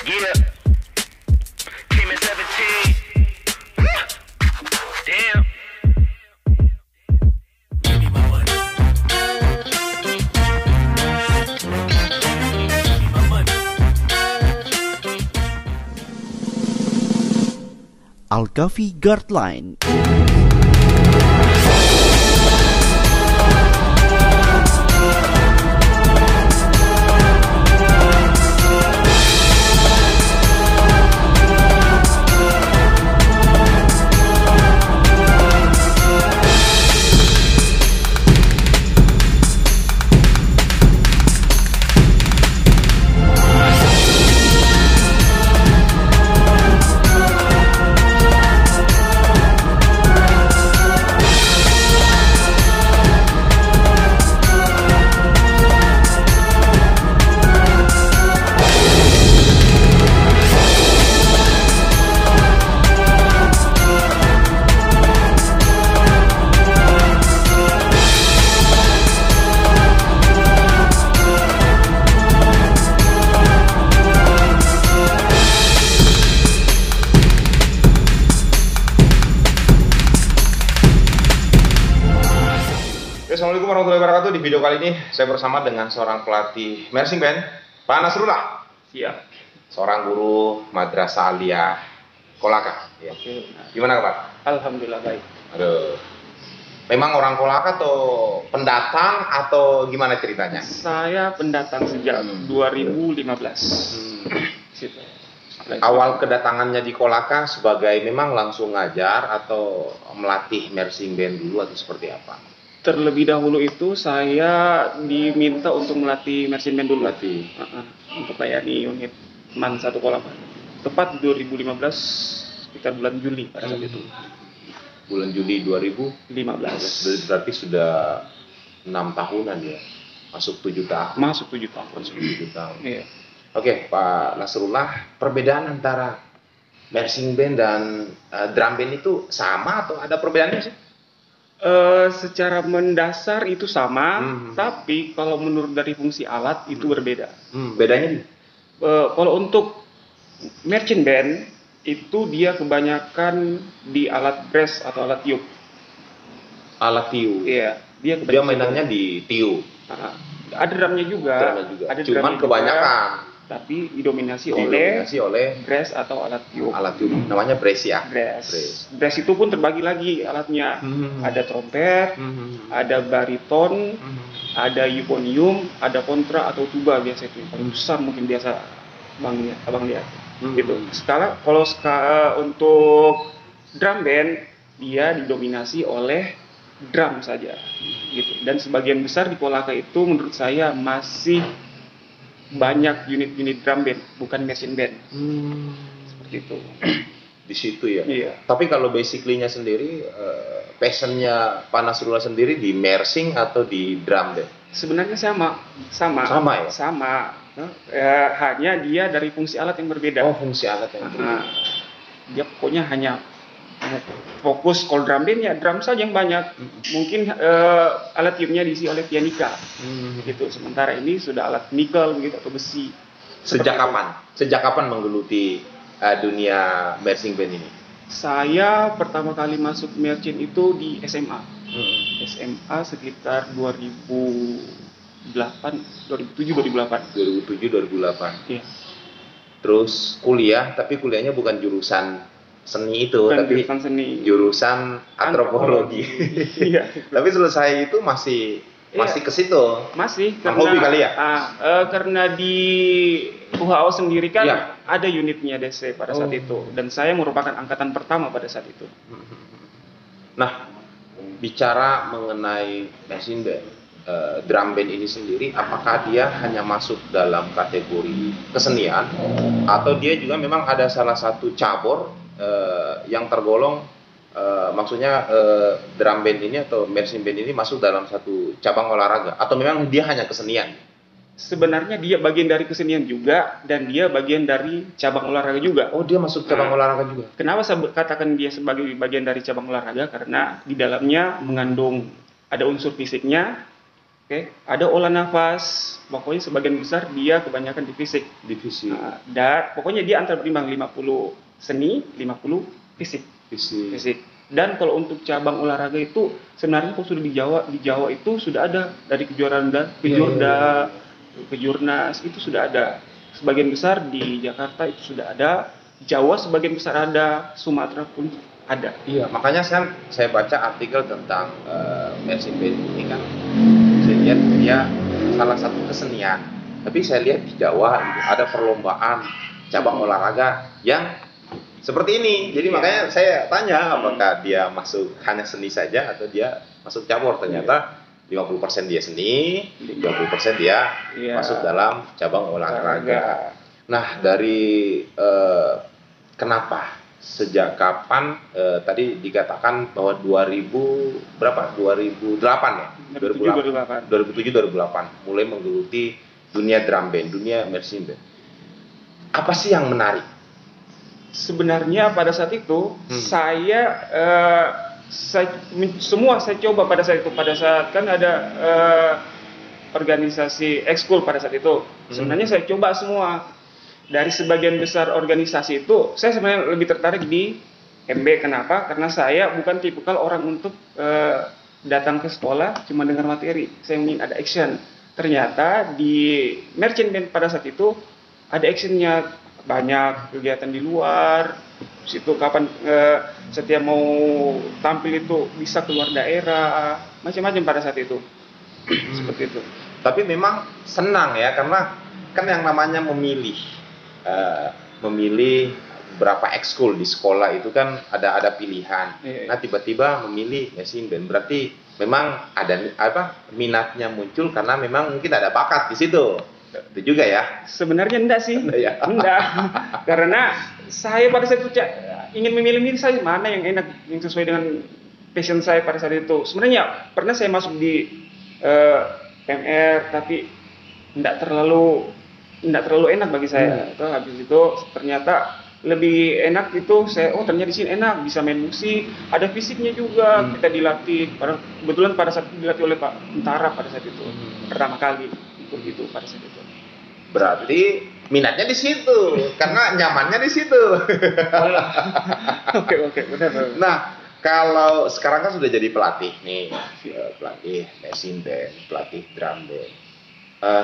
Yeah, came at 17. Damn. Al-Kafi Guardline. Assalamualaikum warahmatullahi wabarakatuh. Di video kali ini saya bersama dengan seorang pelatih marching band, Pak Nasrullah. Siap. Seorang guru Madrasah Aliyah Kolaka. Ya. Oke. Gimana Pak? Alhamdulillah baik. Aduh. Memang orang Kolaka atau pendatang atau gimana ceritanya? Saya pendatang sejak 2015. Situ. Awal kedatangannya di Kolaka sebagai memang langsung ngajar atau melatih marching band dulu atau seperti apa? Terlebih dahulu itu saya diminta untuk melatih marching band dulu. Untuk layani unit MAN 1 Kolaka. Tepat 2015 sekitar bulan Juli pada saat itu. Bulan Juli 2015. 15. Berarti sudah 6 tahunan ya. Masuk 7 tahun. Masuk 7 tahun. Masuk 7 tahun. Iya. Oke, Pak Nasrullah, perbedaan antara marching band dan drum band itu sama atau ada perbedaannya sih? Secara mendasar itu sama, tapi kalau menurut dari fungsi alat itu berbeda. Bedanya nih? Kalau untuk marching band itu dia kebanyakan di alat brass atau alat tiup. Alat tiup. Iya, dia Dia mainannya di tiup. Ada drumnya juga. Cuman Ada drumnya kebanyakan juga, tapi didominasi oleh brass atau alat tiup. alat tiup. Namanya brass ya. Brass itu pun terbagi lagi alatnya. Ada trompet, ada bariton, ada euphonium, ada kontra atau tuba biasa itu. Yang paling besar mungkin biasa abang lihat. Gitu. Sekarang kalau untuk drum band dia didominasi oleh drum saja. Gitu. Dan sebagian besar di Kolaka itu menurut saya masih banyak unit-unit drum band, bukan marching band. Seperti itu. Di situ ya. Iya. Tapi kalau basically-nya sendiri, passionnya Pak Nasrullah sendiri di marching atau di drum band? Sebenarnya sama ya. Sama. Hanya dia dari fungsi alat yang berbeda. Oh, fungsi alat yang berbeda. Dia pokoknya hanya fokus kalau drum band ya drum saja yang banyak. Mungkin alat tiupnya diisi oleh pianika. Gitu. Sementara ini sudah alat nikel begitu atau besi. Sejak kapan menggeluti dunia marching band ini? Saya pertama kali masuk marching itu di SMA. SMA sekitar 2007 2008. Iya. Terus kuliah, tapi kuliahnya bukan jurusan seni itu, tapi jurusan seni. Jurusan antropologi. Iya. Tapi selesai itu masih ke situ. Masih karena hobi kali ya? Karena di UHO sendiri kan Iya. ada unitnya DC pada saat itu, dan saya merupakan angkatan pertama pada saat itu. Nah, bicara mengenai marching band, drum band ini sendiri, apakah dia hanya masuk dalam kategori kesenian atau dia juga memang ada salah satu cabur yang tergolong, maksudnya drum band ini atau marching band ini masuk dalam satu cabang olahraga atau memang dia hanya kesenian? Sebenarnya dia bagian dari kesenian juga dan dia bagian dari cabang olahraga juga. Oh, dia masuk cabang olahraga juga. Kenapa saya katakan dia sebagai bagian dari cabang olahraga? Karena di dalamnya mengandung ada unsur fisiknya, Oke, ada olah nafas. Pokoknya sebagian besar dia kebanyakan di fisik. Divisi Dan pokoknya dia antar berimbang 50 seni, 50 fisik. visi. Fisik. Dan kalau untuk cabang olahraga itu sebenarnya kalau sudah di Jawa itu sudah ada dari kejuaraan dan kejurda, kejurnas itu sudah ada. Sebagian besar di Jakarta itu sudah ada, Jawa sebagian besar ada, Sumatera pun ada. Iya, makanya saya baca artikel tentang Mersin Band ini kan. Saya lihat dia salah satu kesenian. Tapi saya lihat di Jawa gitu, ada perlombaan cabang olahraga yang seperti ini. Jadi makanya saya tanya apakah dia masuk hanya seni saja atau dia masuk cabur. Ternyata 50% dia seni, 20% dia masuk dalam cabang olahraga. Nah, dari kenapa? Sejak kapan tadi dikatakan bahwa 2008 ya? 2007 2008 mulai menggeluti dunia drum band, dunia marching band. Apa sih yang menarik? Sebenarnya pada saat itu saya coba pada saat itu, pada saat kan ada organisasi ekskul pada saat itu. Sebenarnya saya coba semua. Dari sebagian besar organisasi itu, saya sebenarnya lebih tertarik di MB. Kenapa? Karena saya bukan tipikal orang untuk datang ke sekolah cuma dengar materi. Saya ingin ada action. Ternyata di merchant band pada saat itu ada actionnya, banyak kegiatan di luar. Situ kapan setiap mau tampil itu bisa keluar daerah, macam-macam pada saat itu. Seperti itu. Tapi memang senang ya, karena kan yang namanya memilih berapa ekskul di sekolah itu kan ada pilihan. Nah, tiba-tiba memilih marching band, berarti memang ada minatnya muncul karena memang mungkin ada bakat di situ. Itu juga ya. Sebenarnya enggak sih. Enggak. Karena saya pada saat itu ingin memilih saya mana yang enak, yang sesuai dengan passion saya pada saat itu. Sebenarnya pernah saya masuk di PMR, tapi enggak terlalu enak bagi saya. Habis itu ternyata lebih enak itu ternyata di sini enak, bisa main musik, ada fisiknya juga, kita dilatih. Kebetulan pada saat itu dilatih oleh Pak Tentara pada saat itu pertama kali ikut itu pada saat itu. Berarti minatnya di situ, karena nyamannya di situ. Oke, benar. Nah, kalau sekarang kan sudah jadi pelatih nih, pelatih marching band, pelatih drum band.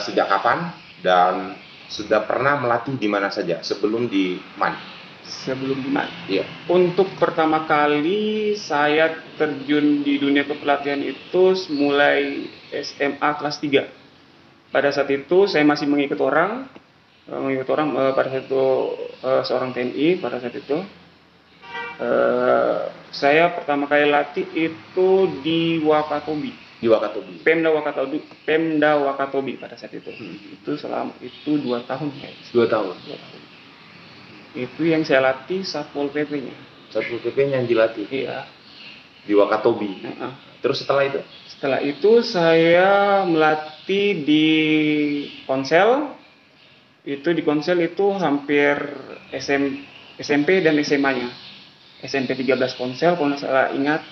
Sejak kapan dan sudah pernah melatih di mana saja sebelum di MAN? Sebelum di MAN? Iya. Untuk pertama kali saya terjun di dunia kepelatihan itu mulai SMA kelas 3. Pada saat itu saya masih mengikut orang pada saat itu seorang TNI pada saat itu. Saya pertama kali latih itu di Wakatobi. Di Wakatobi. Pemda Wakatobi pada saat itu. Itu 2 tahun ya. 2 tahun. Itu yang saya latih Satpol PP-nya. Satpol PP-nya yang dilatih. Iya. Di Wakatobi. Terus setelah itu? Setelah itu saya melatih di Konsel. Itu di Konsel itu hampir SMP dan SMA-nya. SMP 13 Konsel kalau saya ingat,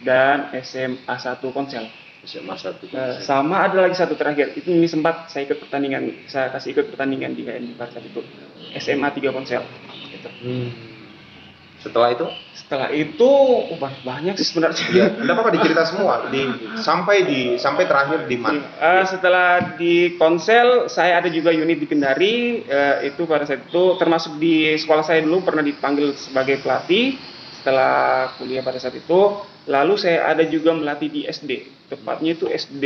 dan SMA 1 Konsel. SMA 1 sama ada lagi satu terakhir, ini sempat saya ikut pertandingan, saya kasih ikut pertandingan di KNI pada saat itu, SMA 3 Konsel gitu. Setelah itu banyak sih sebenarnya. Ya, enggak apa-apa dicerita semua sampai terakhir di MAN. Setelah di Konsel saya ada juga unit di Kendari, itu pada saat itu termasuk di sekolah saya dulu pernah dipanggil sebagai pelatih setelah kuliah pada saat itu. Lalu saya ada juga melatih di SD, tepatnya itu SD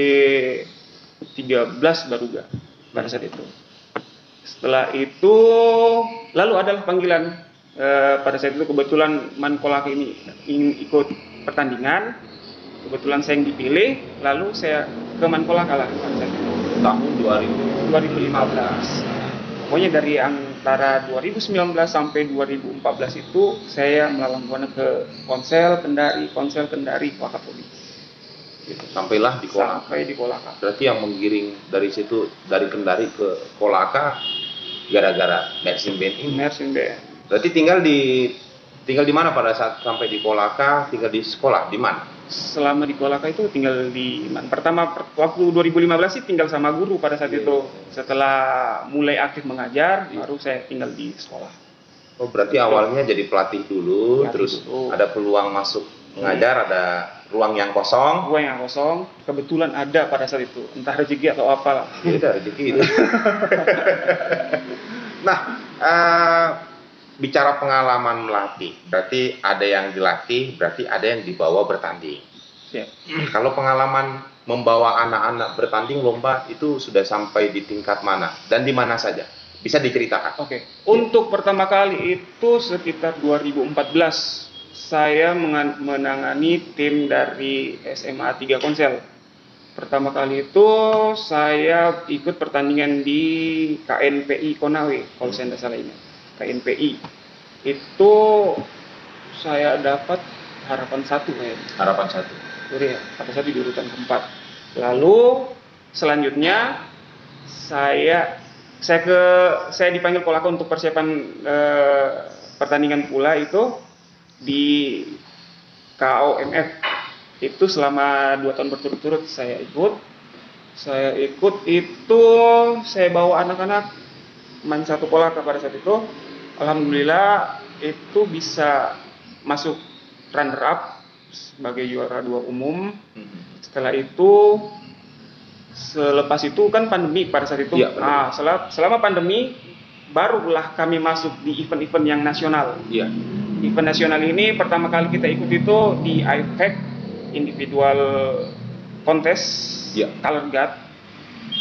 13 Baruga pada saat itu. Setelah itu lalu adalah panggilan, pada saat itu kebetulan Man Kolaka ini ingin ikut pertandingan, kebetulan saya yang dipilih, lalu saya ke Man Kolaka lah pada saat itu. Tahun 2015. Pokoknya dari antara 2019 sampai 2014 itu saya melalang buana ke Konsel Kendari, Wakatobi. Gitu. Sampailah di Kolaka. Sampai di Kolaka. Berarti yang menggiring dari situ, dari Kendari ke Kolaka gara-gara marching band ini. Marching band. Berarti tinggal di mana pada saat sampai di Kolaka? Tinggal di sekolah di mana? selama di Kolaka itu tinggal di waktu 2015 sih tinggal sama guru pada saat itu. Setelah mulai aktif mengajar, baru saya tinggal di sekolah. Oh, berarti awalnya jadi pelatih dulu, terus ada peluang masuk mengajar, ada ruang yang kosong. Ruang yang kosong, kebetulan ada pada saat itu. Entah rezeki atau apalah. Ya udah, rezeki itu. Nah, bicara pengalaman melatih, berarti ada yang dilatih, berarti ada yang dibawa bertanding. Kalau pengalaman membawa anak-anak bertanding lomba itu sudah sampai di tingkat mana dan di mana saja? Bisa diceritakan? Oke. Untuk pertama kali itu sekitar 2014 saya menangani tim dari SMA 3 Konsel. Pertama kali itu saya ikut pertandingan di KNPI Konawe, kalau saya tidak salah ini. KNPI itu saya dapat harapan 1 kayaknya. Harapan 1. Jadi ya, pada saat di urutan keempat. Lalu selanjutnya saya dipanggil Kolaka untuk persiapan pertandingan pula itu di KOMF. Itu selama 2 tahun berturut-turut saya ikut itu, saya bawa anak-anak main 1 Kolaka pada saat itu. Alhamdulillah itu bisa masuk runner up sebagai juara 2 umum. Setelah itu, selepas itu kan pandemi pada saat itu. Ya, nah, selama pandemi barulah kami masuk di event-event yang nasional. Iya. Event nasional ini pertama kali kita ikut itu di IFHEC individual contest, color guard.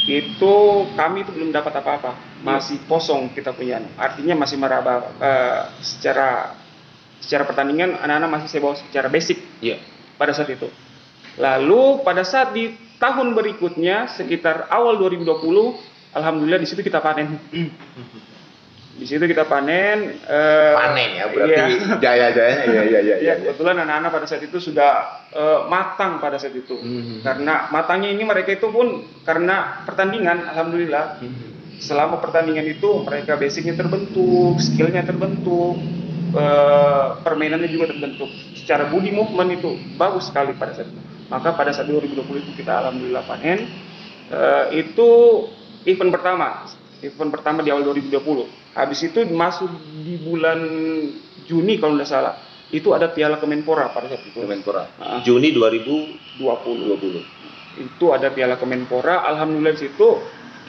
Itu kami itu belum dapat apa-apa, masih kosong kita punya. Artinya masih meraba secara pertandingan anak-anak masih saya bawa secara basic. Pada saat itu. Lalu pada saat di tahun berikutnya sekitar awal 2020, alhamdulillah di situ kita panen. Di situ kita panen. Panen ya, berarti jaya-jayanya. Iya. Kebetulan anak-anak pada saat itu sudah matang pada saat itu. Karena matangnya ini mereka itu pun karena pertandingan, alhamdulillah. Selama pertandingan itu mereka basicnya terbentuk, skillnya terbentuk, permainannya juga terbentuk. Secara body movement itu bagus sekali pada saat itu. Maka pada saat 2020 itu kita alhamdulillah panen. Itu event pertama di awal 2020. Habis itu masuk di bulan Juni kalau tidak salah. Itu ada Piala Kemenpora pada saat itu. Kemenpora. Juni 2020. Itu ada Piala Kemenpora. Alhamdulillah di situ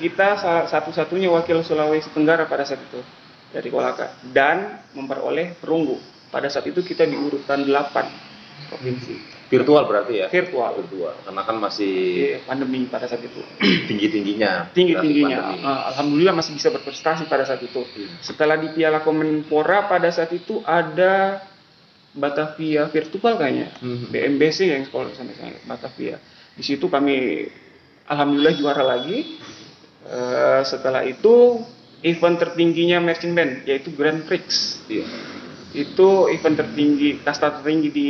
kita satu-satunya wakil Sulawesi Tenggara pada saat itu dari Kolaka dan memperoleh perunggu. Pada saat itu kita di urutan 8 provinsi. Virtual berarti ya? Virtual. Karena kan masih pandemi pada saat itu. Tinggi-tingginya. Alhamdulillah masih bisa berprestasi pada saat itu. Setelah di Piala Kemenpora pada saat itu ada Batavia Virtual kayaknya. BMBC yang sekolah sampai sana, Batavia. Di situ kami alhamdulillah juara lagi. Setelah itu event tertingginya marching band yaitu Grand Prix. Itu event tertinggi, kasta tertinggi di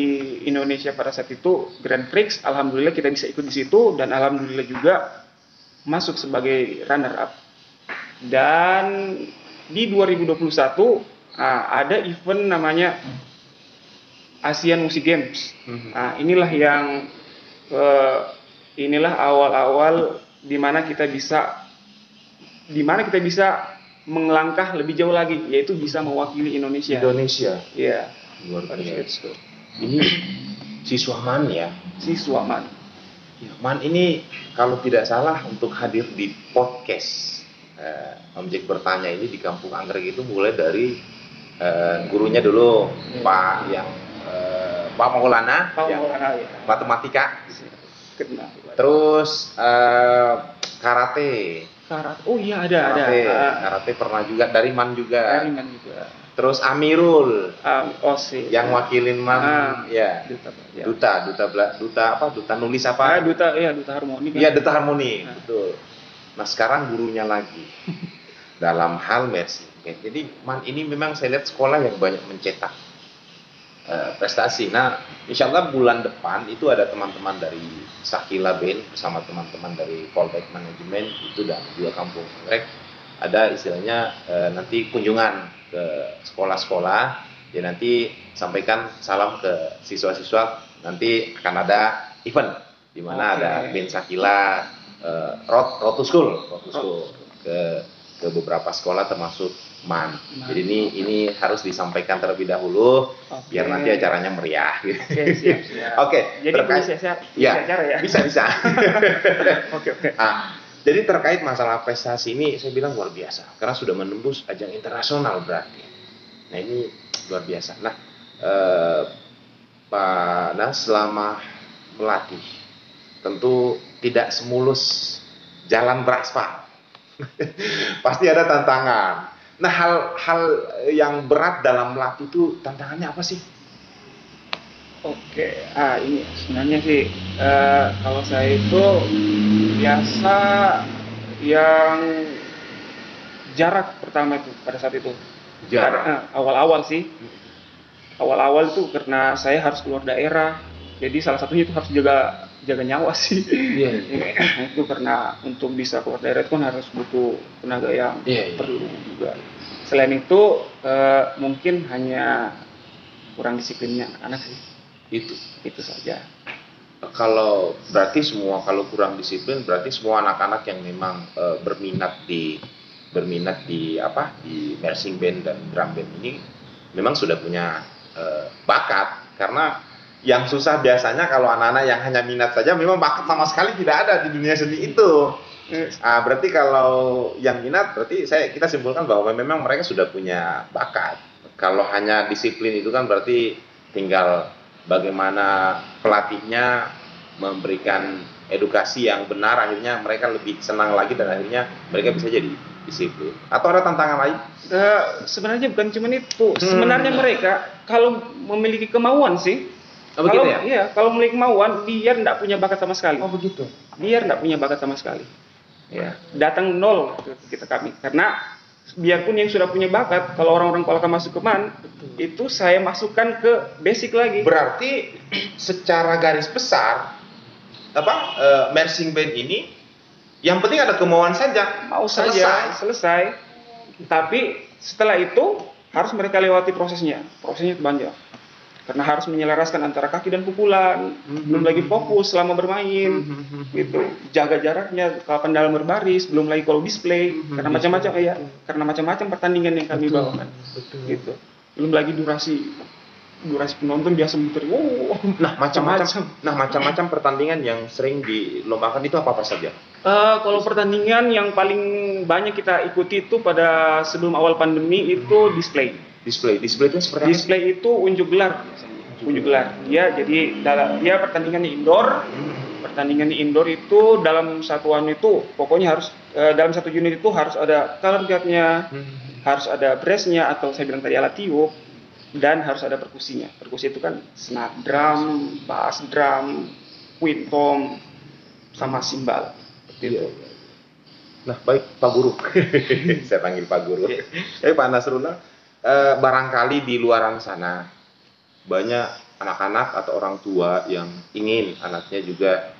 Indonesia pada saat itu, Grand Prix. Alhamdulillah kita bisa ikut di situ dan alhamdulillah juga masuk sebagai runner up. Dan di 2021 ada event namanya Asian Music Games. Inilah yang awal-awal di mana kita bisa melangkah lebih jauh lagi, yaitu bisa mewakili Indonesia. Iya. Luar biasa. Ini siswa MAN ya? Siswa MAN. MAN ini kalau tidak salah untuk hadir di podcast Om Jack bertanya ini di Kampung Anggrek itu mulai dari gurunya dulu Pak Maulana, matematika. Terus karate. Oh iya ada. Karate pernah juga dari MAN juga. Terus Amirul. Yang wakilin MAN ya. Duta nulis apa? Duta Harmoni. Iya, Duta Harmoni. Betul. Nah, sekarang gurunya lagi. Dalam hal mercy. Jadi MAN ini memang saya lihat sekolah yang banyak mencetak prestasi. Nah, insya Allah bulan depan itu ada teman-teman dari Sakila Band bersama teman-teman dari Poltek Manajemen itu dan juga Kampung Anggrek ada istilahnya nanti kunjungan ke sekolah-sekolah. Ya nanti sampaikan salam ke siswa-siswa nanti akan ada event di mana ada Oke. band Sakila road to school ke beberapa sekolah termasuk MAN. Jadi ini harus disampaikan terlebih dahulu biar nanti acaranya meriah. Oke, siap. Oke, Jadi bisa acara ya? Bisa. Oke. Jadi terkait masalah prestasi ini saya bilang luar biasa karena sudah menembus ajang internasional berarti. Nah ini luar biasa. Nah Pak Nas selama melatih tentu tidak semulus jalan beraspal. Pasti ada tantangan. Nah hal yang berat dalam melatih itu tantangannya apa sih? Oke, ini sebenarnya sih kalau saya itu biasa yang jarak pertama itu pada saat itu. Jarak. Awal-awal sih. Awal-awal itu karena saya harus keluar daerah. Jadi salah satunya itu harus jaga nyawa sih. Iya. Itu karena untuk bisa keluar daerah itu kan harus butuh tenaga yang Iya. perlu juga. Selain itu mungkin hanya kurang disiplinnya anak sih. Itu saja. Kalau berarti kalau kurang disiplin berarti semua anak-anak yang memang berminat di marching band dan drum band ini memang sudah punya bakat, karena yang susah biasanya kalau anak-anak yang hanya minat saja memang bakat sama sekali tidak ada di dunia seni itu. Berarti kalau yang minat berarti kita simpulkan bahwa memang mereka sudah punya bakat. Kalau hanya disiplin itu kan berarti tinggal bagaimana pelatihnya memberikan edukasi yang benar, akhirnya mereka lebih senang lagi dan akhirnya mereka bisa jadi disiplin. Atau ada tantangan lain? Sebenarnya bukan cuma itu. Sebenarnya mereka kalau memiliki kemauan sih. Begitu ya? Iya, kalau memiliki kemauan dia tidak punya bakat sama sekali. Begitu. Dia tidak punya bakat sama sekali. Ya, datang nol kita kami. Karena biarpun yang sudah punya bakat, kalau orang-orang Kolaka masuk ke MAN, itu saya masukkan ke basic lagi. Berarti secara garis besar marching band ini yang penting ada kemauan saja. Mau saja selesai. Tapi setelah itu harus mereka lewati prosesnya. Prosesnya itu panjang. Karena harus menyelaraskan antara kaki dan pukulan, belum lagi fokus selama bermain, gitu. Jaga jaraknya kapan dalam berbaris, belum lagi kalau display, karena macam-macam pertandingan yang kami bawakan, gitu. Belum lagi durasi penonton biasa muter. Macam-macam pertandingan yang sering dilombakan itu apa saja? Kalau pertandingan yang paling banyak kita ikuti itu pada sebelum awal pandemi itu display. Display itu seperti apa? Display itu unjuk gelar biasanya. Unjuk gelar. Dia pertandingannya indoor. Pertandingannya indoor itu dalam satuan itu pokoknya harus dalam satu unit itu harus ada color guard-nya, harus ada brass-nya atau saya bilang tadi alat tiup, dan harus ada perkusinya. Perkusi itu kan snare drum, bass drum, queen tom, sama simbal. Seperti itu. Nah, baik Pak Guru. Saya panggil Pak Guru. Pak Nasrullah, barangkali di luaran sana banyak anak-anak atau orang tua yang ingin anaknya juga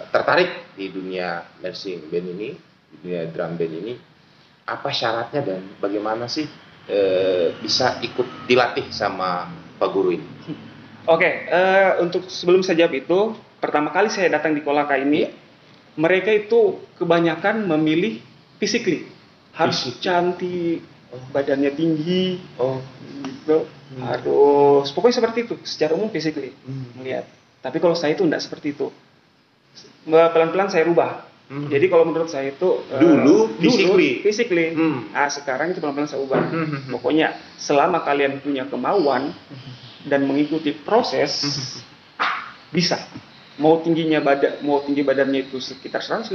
tertarik di dunia marching band ini, di dunia drum band ini. Apa syaratnya dan bagaimana sih bisa ikut dilatih sama Pak Guru ini? Oke, untuk sebelum saya jawab itu, pertama kali saya datang di Kolaka ini, mereka itu kebanyakan memilih physically, harus cantik, badannya tinggi, gitu, harus pokoknya seperti itu. Secara umum physically melihat. Tapi kalau saya itu tidak seperti itu. Pelan-pelan saya rubah. Jadi kalau menurut saya itu dulu physically. Sekarang itu pelan-pelan saya ubah. Pokoknya selama kalian punya kemauan dan mengikuti proses, bisa. Mau tinggi badannya itu sekitar 155.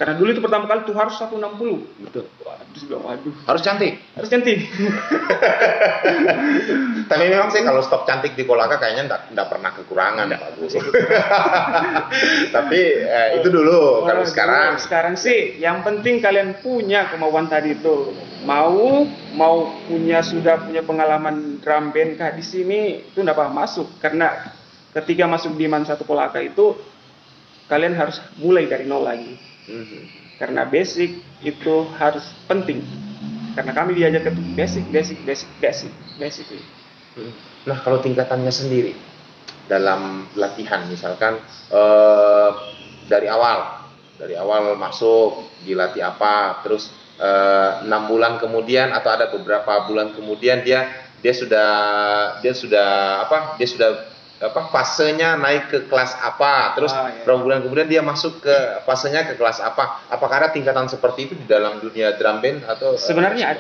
Karena dulu itu pertama kali tuh harus 160. Betul. Waduh. Harus cantik. Tapi memang sih kalau stok cantik di Kolaka kayaknya enggak pernah kekurangan, Pak Guru. Tapi itu dulu. Kalau sekarang sih yang penting kalian punya kemauan tadi itu. Mau sudah punya pengalaman drum band kah di sini itu enggak apa masuk, karena ketika masuk di MAN 1 Kolaka itu kalian harus mulai dari nol lagi. Karena basic itu harus penting. Karena kami diajar ke basic. Nah, kalau tingkatannya sendiri dalam latihan, misalkan dari awal masuk dilatih apa, terus 6 bulan kemudian atau ada beberapa bulan kemudian dia sudah fasenya naik ke kelas apa, terus iya. beberapa bulan kemudian dia masuk ke fasenya ke kelas apa. Apakah ada tingkatan seperti itu di dalam dunia drum band atau Sebenarnya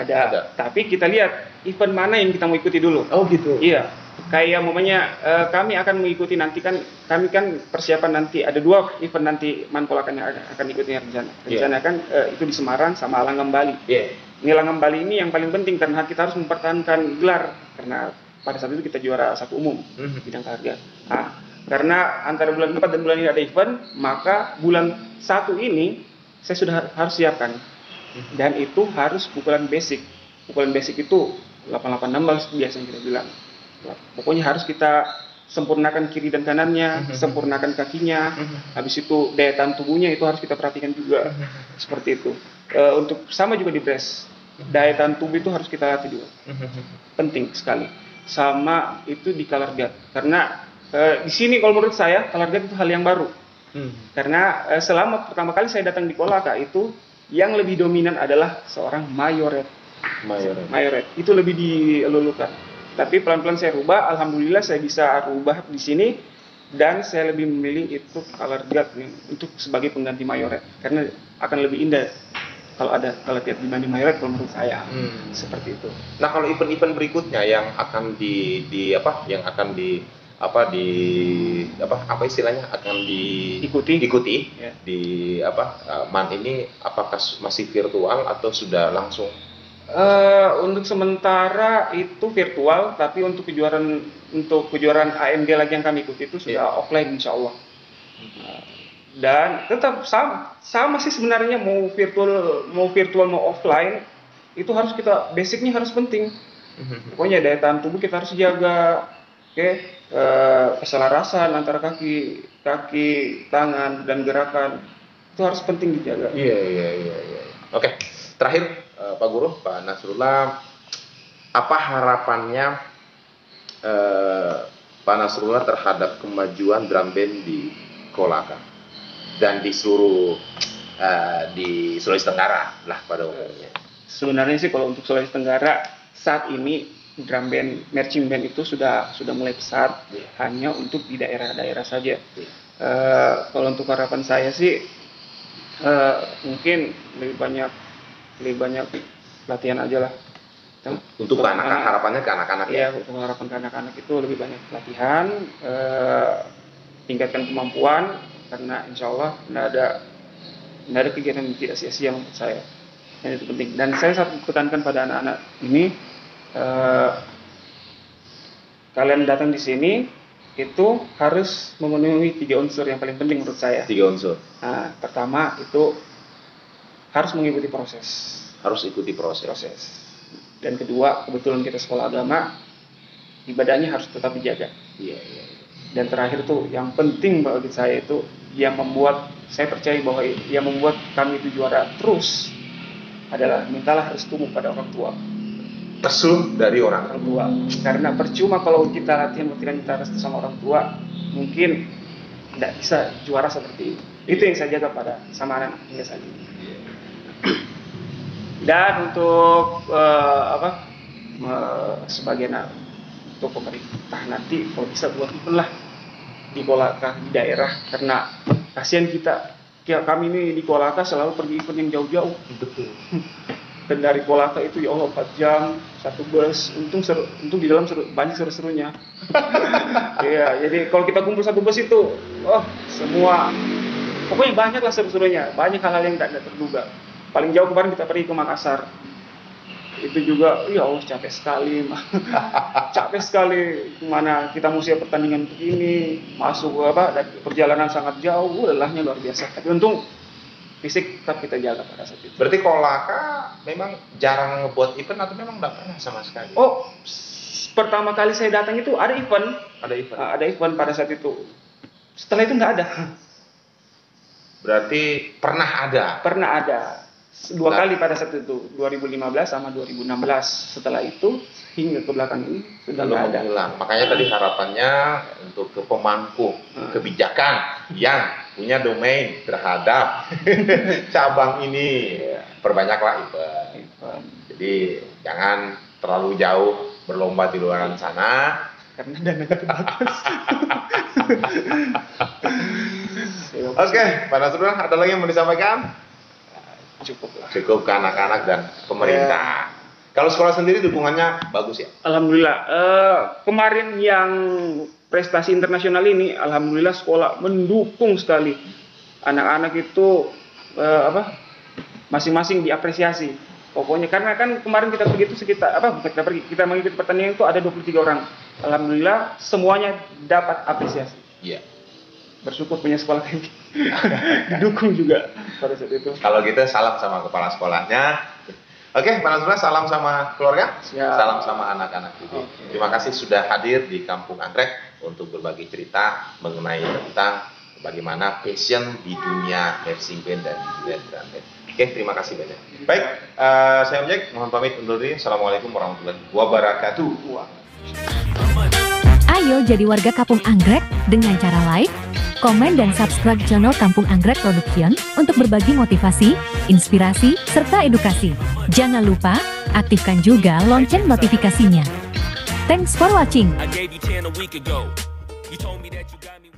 ada. Tapi kita lihat event mana yang kita mau ikuti dulu. Oh gitu. Iya. Kayak umpamanya kami akan mengikuti nanti kan, kami kan persiapan nanti ada 2 event nanti Manpolakan yang akan ikuti rencana. Rencana kan itu di Semarang sama Langgam Bali. Ini Langgam Bali ini yang paling penting karena kita harus mempertahankan gelar, karena pada saat itu kita juara 1 umum bidang harga. Nah, karena antara bulan 4 dan bulan ini ada event, maka bulan 1 ini saya sudah harus siapkan. Dan itu harus pukulan basic. Pukulan basic itu 8816 biasanya kita bilang. Pokoknya harus kita sempurnakan kiri dan kanannya, sempurnakan kakinya. Habis itu daya tahan tubuhnya itu harus kita perhatikan juga. Seperti itu. Untuk sama juga di brass. Daya tahan tubuh itu harus kita latih juga. Penting sekali. Sama itu di color guard. Karena di sini kalau menurut saya color guard itu hal yang baru. Karena selama pertama kali saya datang di Kolaka itu yang lebih dominan adalah seorang mayoret. Itu lebih dilulukan. Tapi pelan-pelan saya rubah, alhamdulillah saya bisa rubah di sini, dan saya lebih memilih itu color guard untuk sebagai pengganti mayoret, karena akan lebih indah kalau ada color guard dibanding mayoret kalau menurut saya. Seperti itu. Nah, kalau event-event berikutnya yang akan diikuti Ya. di MAN ini, apakah masih virtual atau sudah langsung? Untuk sementara itu virtual, tapi untuk kejuaraan AMG lagi yang kami ikuti itu sudah offline insya Allah. Dan tetap sama sih sebenarnya, mau virtual mau offline itu harus kita basicnya harus penting. Pokoknya daya tahan tubuh kita harus jaga. Keselarasan antara kaki, tangan dan gerakan itu harus penting dijaga. Iya. Oke. Terakhir, Pak Guru, Pak Nasrullah, apa harapannya Pak Nasrullah terhadap kemajuan drum band di Kolaka dan di seluruh di Sulawesi Tenggara lah pada umumnya? Sebenarnya sih kalau untuk Sulawesi Tenggara saat ini drum band, marching band itu sudah mulai besar, hanya untuk di daerah-daerah saja. Kalau untuk harapan saya sih mungkin lebih banyak latihan aja lah. Untuk anak-anak, harapannya ke anak-anak ya? Untuk harapan ke anak-anak itu lebih banyak latihan, tingkatkan kemampuan, karena insya Allah tidak ada kegiatan yang tidak sia-sia menurut saya. Dan itu penting. Dan saya sangat tekankan pada anak-anak ini, kalian datang di sini itu harus memenuhi 3 unsur yang paling penting menurut saya. 3 unsur. Nah, pertama itu harus mengikuti proses. Dan kedua, kebetulan kita sekolah agama, ibadahnya harus tetap dijaga. Iya. Dan terakhir tuh yang penting bagi saya itu yang membuat saya percaya bahwa yang membuat kami itu juara terus adalah mintalah restumu pada orang tua. Restu dari orang tua. Karena percuma kalau kita latihan minta restu sama orang tua, mungkin tidak bisa juara seperti itu. Itu yang saya jaga sama anak hingga saat ini. Dan untuk sebagian untuk pemerintah nanti kalau bisa buat event lah di Kolaka, di daerah, karena kasihan kami ini di Kolaka selalu pergi event yang jauh-jauh. Betul. Dan dari Kolaka itu ya Allah 4 jam 1 bus, untung di dalam banyak seru-serunya. Iya, jadi kalau kita kumpul 1 bus itu semua pokoknya banyak lah seru-serunya, banyak hal-hal yang tidak terduga. Paling jauh kemarin kita pergi ke Makassar. Itu juga, ya Allah capek sekali. Capek sekali. Mana kita mau siap pertandingan begini, masuk dan perjalanan sangat jauh, lelahnya luar biasa. Tapi untung fisik tetap kita jaga pada saat itu. Berarti Kolaka memang jarang ngebuat event atau memang nggak pernah sama sekali? Pertama kali saya datang itu ada event. Ada event pada saat itu. Setelah itu nggak ada. Berarti pernah ada? Pernah ada. Dua kali pada saat itu, 2015 sama 2016. Setelah itu hingga ke belakang ini sudah Belum nggak ada. menghilang. Makanya tadi harapannya untuk ke pemangku kebijakan yang punya domain terhadap cabang ini, perbanyaklah event. Jadi jangan terlalu jauh berlomba di luar sana. Karena dana terbatas. Oke, Pak Nasrullah, ada lagi yang mau disampaikan? Cukup lah. Cukup ke anak-anak dan pemerintah. Kalau sekolah sendiri dukungannya bagus ya? Alhamdulillah. Kemarin yang prestasi internasional ini, alhamdulillah sekolah mendukung sekali. Anak-anak itu masing-masing diapresiasi. Pokoknya karena kan kemarin kita pergi itu kita mengikuti pertandingan itu ada 23 orang. Alhamdulillah semuanya dapat apresiasi. Iya. Bersyukur punya sekolah kayak gitu. Didukung juga pada saat itu. Kalau gitu salam sama kepala sekolahnya. Oke, Pak Nasrullah, salam sama keluarga. Siap. Salam sama anak-anak juga. Terima kasih sudah hadir di Kampung Anggrek untuk berbagi cerita mengenai tentang bagaimana passion di dunia racing band dan juga drum band. Oke, terima kasih banyak. Baik, saya Om Jack, mohon pamit undur diri. Assalamualaikum warahmatullahi wabarakatuh. Ayo jadi warga Kampung Anggrek dengan cara like, komen, dan subscribe channel Kampung Anggrek Production untuk berbagi motivasi, inspirasi, serta edukasi. Jangan lupa aktifkan juga lonceng notifikasinya. Thanks for watching. I gave you 10 a week ago. You told me that you got me.